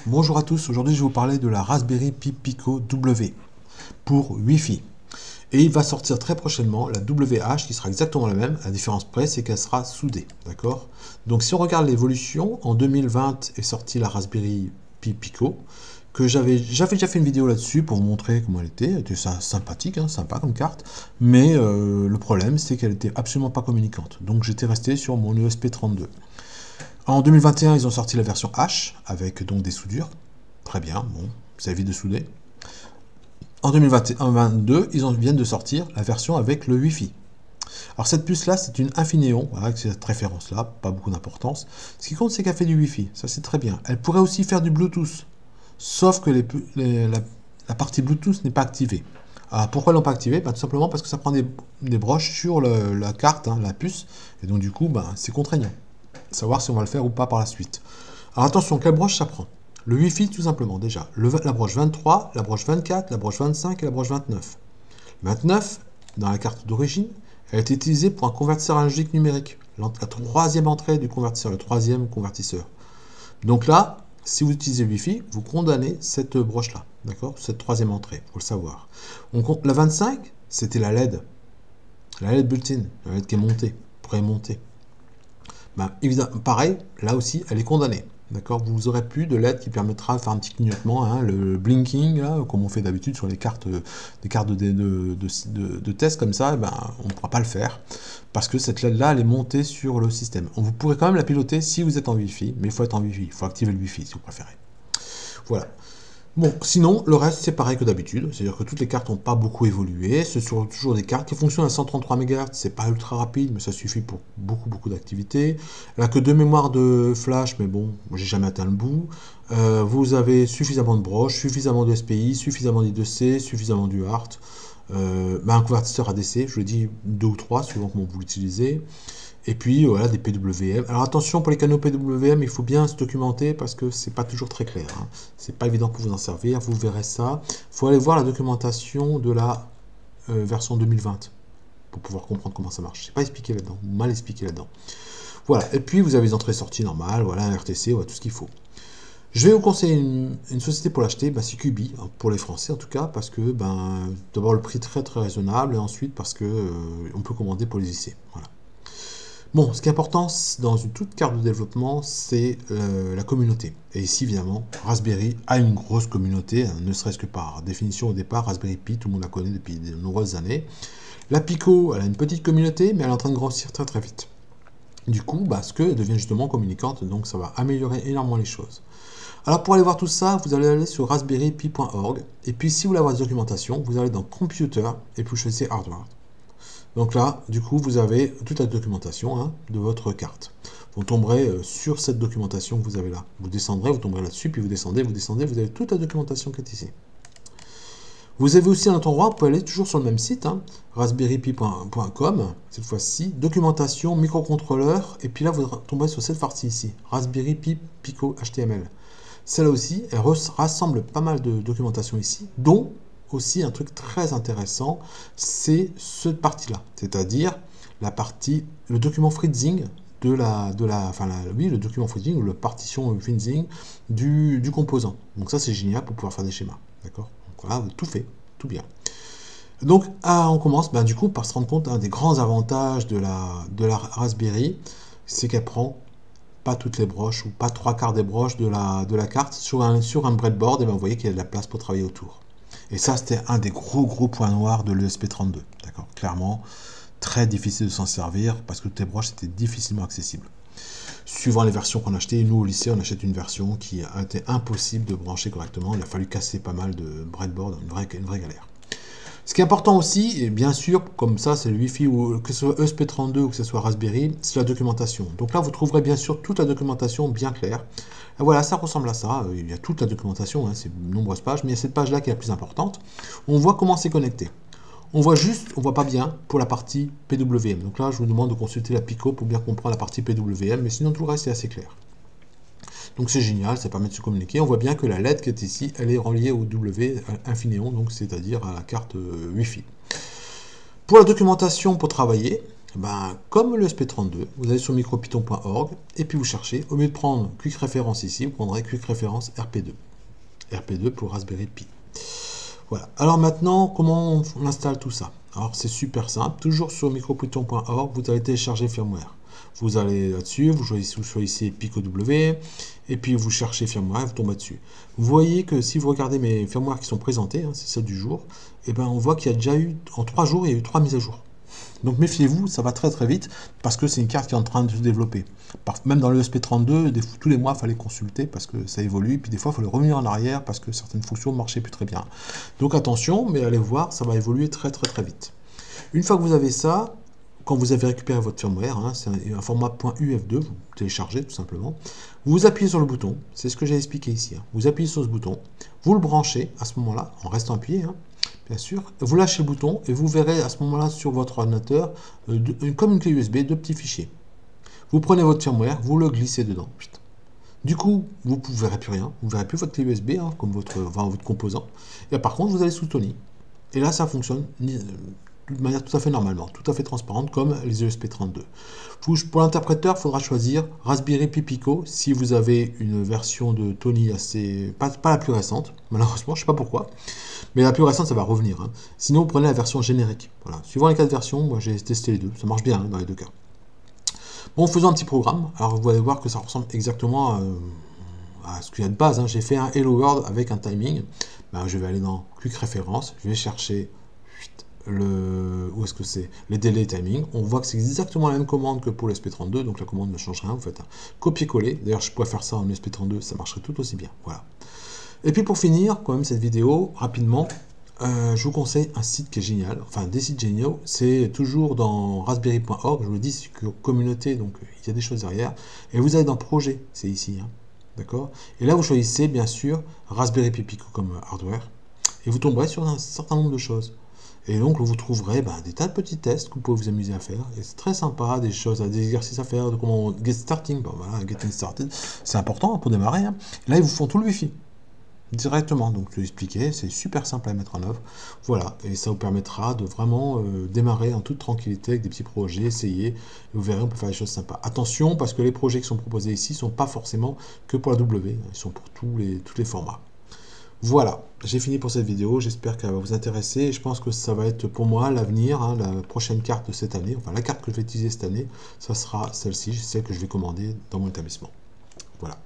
Bonjour à tous, aujourd'hui je vais vous parler de la Raspberry Pi Pico W pour Wi-Fi. Et il va sortir très prochainement la WH qui sera exactement la même, la différence près c'est qu'elle sera soudée, d'accord? Donc si on regarde l'évolution, en 2020 est sortie la Raspberry Pi Pico, que j'avais déjà fait une vidéo là-dessus pour vous montrer comment elle était sympathique, hein, sympa comme carte, mais le problème c'est qu'elle était absolument pas communicante, donc j'étais resté sur mon ESP32. En 2021, ils ont sorti la version H, avec donc des soudures. Très bien, bon, ça évite de souder. En 2021-2022, viennent de sortir la version avec le Wi-Fi. Alors cette puce-là, c'est une Infineon, voilà, c'est cette référence-là, pas beaucoup d'importance. Ce qui compte, c'est qu'elle fait du Wi-Fi, ça c'est très bien. Elle pourrait aussi faire du Bluetooth, sauf que la partie Bluetooth n'est pas activée. Alors pourquoi ils l'ont pas activée? Tout simplement parce que ça prend des broches sur la carte, hein, la puce, et donc du coup, c'est contraignant. Savoir si on va le faire ou pas par la suite. Alors attention, quelle broche ça prend? Le Wi-Fi tout simplement déjà. La broche 23, la broche 24, la broche 25 et la broche 29. 29, dans la carte d'origine, elle est utilisée pour un convertisseur analogique numérique. La troisième entrée du convertisseur, le troisième convertisseur. Donc là, si vous utilisez le Wi-Fi, vous condamnez cette broche-là, d'accord? Cette troisième entrée, il faut le savoir. La 25, c'était la LED. La LED built-in, la LED qui est montée, pré-montée. Évidemment, pareil, là aussi, elle est condamnée. D'accord? Vous aurez plus de LED qui permettra de faire un petit clignotement, hein, le blinking, là, comme on fait d'habitude sur les cartes, des cartes de test comme ça, on ne pourra pas le faire parce que cette LED-là, elle est montée sur le système. Vous pourrez quand même la piloter si vous êtes en Wi-Fi, mais il faut être en Wi-Fi, il faut activer le Wi-Fi si vous préférez. Voilà. Bon, sinon, le reste, c'est pareil que d'habitude. C'est-à-dire que toutes les cartes n'ont pas beaucoup évolué. Ce sont toujours des cartes qui fonctionnent à 133 MHz. C'est pas ultra rapide, mais ça suffit pour beaucoup d'activités. Elle n'a que 2 mémoires de flash, mais bon, j'ai jamais atteint le bout. Vous avez suffisamment de broches, suffisamment de SPI, suffisamment d'I2C, suffisamment du HART. Un convertisseur ADC, je le dis 2 ou 3, suivant comment vous l'utilisez. Et puis voilà, des PWM. Alors attention, pour les canaux PWM, il faut bien se documenter parce que c'est pas toujours très clair, hein. C'est pas évident pour vous en servir, vous verrez ça. Il faut aller voir la documentation de la version 2020 pour pouvoir comprendre comment ça marche. C'est pas expliqué là-dedans, mal expliqué là-dedans. Voilà, et puis vous avez les entrées-sorties normales, voilà, un RTC, voilà, tout ce qu'il faut. Je vais vous conseiller une société pour l'acheter, c'est Cubi, pour les Français en tout cas, parce que d'abord le prix très raisonnable, et ensuite parce que on peut commander pour les IC. Voilà. Bon, ce qui est important dans une toute carte de développement, c'est la communauté. Et ici, évidemment, Raspberry a une grosse communauté, hein, ne serait-ce que par définition au départ, Raspberry Pi, tout le monde la connaît depuis de nombreuses années. La Pico, elle a une petite communauté, mais elle est en train de grossir très vite. Du coup, ce qu'elle devient justement communicante, donc ça va améliorer énormément les choses. Alors pour aller voir tout ça, vous allez aller sur raspberrypi.org, et puis si vous voulez avoir des documentations, vous allez dans Computer, et puis vous choisissez Hardware. Donc là, du coup, vous avez toute la documentation, hein, de votre carte. Vous tomberez sur cette documentation que vous avez là. Vous descendrez, vous tomberez là-dessus, puis vous descendez, vous avez toute la documentation qui est ici. Vous avez aussi un autre endroit, vous pouvez aller toujours sur le même site, hein, raspberrypi.com, cette fois-ci, documentation, microcontrôleur, et puis là, vous tomberez sur cette partie ici, Raspberry Pi Pico HTML. Celle-là aussi, elle rassemble pas mal de documentation ici, dont aussi un truc très intéressant, c'est cette partie-là, c'est-à-dire la partie, le document freezing le document freezing ou la partition freezing du composant. Donc ça c'est génial pour pouvoir faire des schémas, d'accord? Donc voilà, tout fait, tout bien. Donc on commence du coup par se rendre compte un des grands avantages de la Raspberry, c'est qu'elle prend pas toutes les broches ou pas 3/4 des broches de la carte sur un breadboard, et vous voyez qu'il y a de la place pour travailler autour. Et ça, c'était un des gros points noirs de l'ESP32. D'accord, clairement, très difficile de s'en servir parce que toutes les broches étaient difficilement accessibles. Suivant les versions qu'on achetait, nous au lycée, on achète une version qui a été impossible de brancher correctement. Il a fallu casser pas mal de breadboard, une vraie galère. Ce qui est important aussi, et bien sûr, comme ça, c'est le Wi-Fi, ou que ce soit ESP32 ou que ce soit Raspberry, c'est la documentation. Donc là, vous trouverez bien sûr toute la documentation bien claire. Et voilà, ça ressemble à ça. Il y a toute la documentation, hein, c'est de nombreuses pages, mais il y a cette page-là qui est la plus importante. On voit comment c'est connecté. On voit pas bien pour la partie PWM. Donc là, je vous demande de consulter la Pico pour bien comprendre la partie PWM, mais sinon tout le reste est assez clair. Donc c'est génial, ça permet de se communiquer. On voit bien que la LED qui est ici, elle est reliée au W Infineon, donc c'est-à-dire à la carte Wi-Fi. Pour la documentation pour travailler, Ben, comme le SP32, vous allez sur micropython.org et puis vous cherchez, au lieu de prendre Quick Reference ici, vous prendrez Quick Reference RP2. RP2 pour Raspberry Pi. Voilà. Alors maintenant, comment on installe tout ça? Alors c'est super simple. Toujours sur micropython.org, vous allez télécharger firmware. Vous allez là-dessus, vous choisissez PicoW, et puis vous cherchez firmware, vous tombez dessus. Vous voyez que si vous regardez mes firmware qui sont présentés, hein, c'est celle du jour, et ben on voit qu'il y a déjà eu, en 3 jours, il y a eu 3 mises à jour. Donc méfiez-vous, ça va très très vite, parce que c'est une carte qui est en train de se développer. Même dans le ESP32, tous les mois, il fallait consulter, parce que ça évolue, puis des fois, il fallait revenir en arrière, parce que certaines fonctions ne marchaient plus très bien. Donc attention, mais allez voir, ça va évoluer très très très vite. Une fois que vous avez ça, quand vous avez récupéré votre firmware, hein, c'est un format .uf2, vous téléchargez tout simplement, vous appuyez sur le bouton, c'est ce que j'ai expliqué ici, hein. Vous appuyez sur ce bouton, vous le branchez à ce moment-là, en restant appuyé, hein, bien sûr, vous lâchez le bouton et vous verrez à ce moment-là sur votre ordinateur, comme une clé USB, 2 petits fichiers. Vous prenez votre firmware, vous le glissez dedans. Du coup, vous ne verrez plus rien, vous ne verrez plus votre clé USB, hein, comme votre composant. Et par contre, vous allez sous Tony. Et là, ça fonctionne de manière tout à fait normalement, tout à fait transparente, comme les ESP32. Pour l'interpréteur, il faudra choisir Raspberry Pi Pico si vous avez une version de Tony assez... pas la plus récente, malheureusement, je ne sais pas pourquoi. Mais la plus récente, ça va revenir. Hein. Sinon, vous prenez la version générique. Voilà. Suivant les 4 versions, moi j'ai testé les deux. Ça marche bien hein, dans les deux cas. Bon, faisons un petit programme. Alors, vous allez voir que ça ressemble exactement à ce qu'il y a de base. Hein. J'ai fait un Hello World avec un timing. Ben, je vais aller dans Quick Reference. Je vais chercher où est-ce que c'est les délais timing. On voit que c'est exactement la même commande que pour l'SP32. Donc, la commande ne change rien. Vous faites un copier-coller. D'ailleurs, je pourrais faire ça en SP32. Ça marcherait tout aussi bien. Voilà. Et puis pour finir, quand même, cette vidéo, rapidement, je vous conseille un site qui est génial, enfin des sites géniaux, c'est toujours dans raspberry.org, je vous le dis, c'est une communauté, donc il y a des choses derrière, et vous allez dans projet, c'est ici, hein, d'accord? Et là vous choisissez bien sûr Raspberry Pi Pico comme hardware, et vous tomberez sur un certain nombre de choses. Et donc vous trouverez des tas de petits tests que vous pouvez vous amuser à faire, et c'est très sympa, des choses, des exercices à faire, de comment get starting, voilà, getting started, c'est important pour démarrer, hein. Et là ils vous font tout le wifi. Directement, donc je l'ai expliqué, c'est super simple à mettre en œuvre. Voilà, et ça vous permettra de vraiment démarrer en toute tranquillité avec des petits projets, essayer, et vous verrez, on peut faire des choses sympas. Attention, parce que les projets qui sont proposés ici ne sont pas forcément que pour la W, ils sont pour tous les formats. Voilà, j'ai fini pour cette vidéo, j'espère qu'elle va vous intéresser, et je pense que ça va être pour moi l'avenir, hein, la prochaine carte de cette année, enfin la carte que je vais utiliser cette année, ça sera celle-ci, celle que je vais commander dans mon établissement. Voilà.